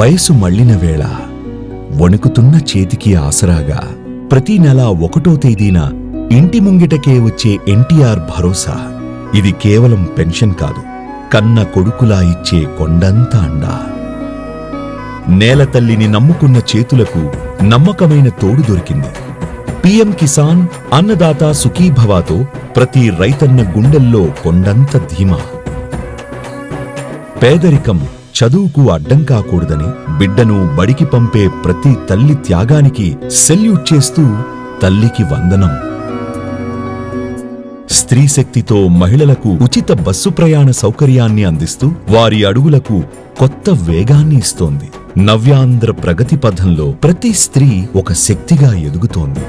వయసు మళ్లిన వేళ వణుకుతున్న చేతికి ఆసరాగా ప్రతి నెల 1వ తేదీన ఇంటి ముంగిటకే వచ్చే ఎన్టీఆర్ భరోసా. ఇది కేవలం పెన్షన్ కాదు, కన్న కొడుకులా ఇచ్చే కొండంత అండా. నేల తల్లిని నమ్ముకున్న చేతులకు నమ్మకమైన తోడు దొరికింది. పీఎం కిసాన్ అన్నదాత సుఖీభవాతో ప్రతి రైతన్న గుండెల్లో కొండంత ధీమా. పేదరికం చదువుకు అడ్డం కాకూడదని బిడ్డను బడికి పంపే ప్రతి తల్లి త్యాగానికి సెల్యూట్ చేస్తూ తల్లికి వందనం. స్త్రీ శక్తితో మహిళలకు ఉచిత బస్సు ప్రయాణ సౌకర్యాన్ని అందిస్తూ వారి అడుగులకు కొత్త వేగాన్ని ఇస్తోంది. నవ్యాంధ్ర ప్రగతి పథంలో ప్రతి స్త్రీ ఒక శక్తిగా ఎదుగుతోంది.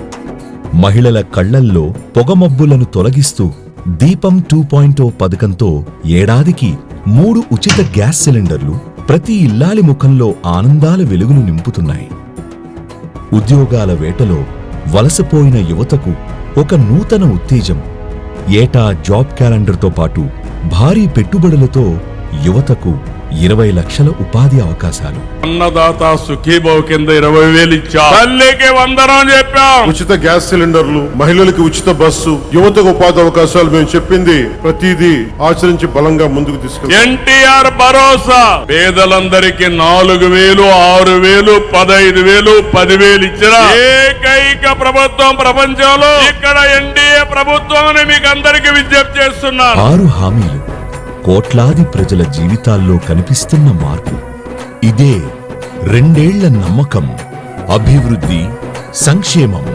మహిళల కళ్లల్లో పొగమబ్బులను తొలగిస్తూ దీపం 2.0 పథకంతో ఏడాదికి 3 ఉచిత గ్యాస్ సిలిండర్లు ప్రతి ఇల్లాలి ముఖంలో ఆనందాల వెలుగులు నింపుతున్నాయి. ఉద్యోగాల వేటలో వలసపోయిన యువతకు ఒక నూతన ఉత్తేజం. ఏటా జాబ్ క్యాలెండర్తో పాటు భారీ పెట్టుబడులతో యువతకు 20 లక్షల ఉపాధి అవకాశాలు. అన్నదాత సుఖీభవ కింద 20,000 ఇచ్చా. తల్లికి వందనం చెప్పాం. ఉచిత గ్యాస్ సిలిండర్లు, మహిళలకు ఉచిత బస్సు, యువతకు ఉపాధి అవకాశాలు మేము చెప్పింది ప్రతిదీ ఆచరించి బలంగా ముందుకు తీసుకెళ్తాం. ఎన్టీఆర్ భరోసా పేదలందరికీ 4,000, 6,000, 15,000, 10,000 ఇచ్చిన ఏకైక ప్రభుత్వం ప్రపంచంలో. ఇక్కడ ఎన్డీఏ ప్రభుత్వం అని మీకు అందరికీ విజ్ఞప్తి చేస్తున్నాను. 6 హామీలు కోట్లాది ప్రజల జీవితాల్లో కనిపిస్తున్న మార్పు. ఇదే 2 ఏళ్ల నమ్మకం, అభివృద్ధి, సంక్షేమం.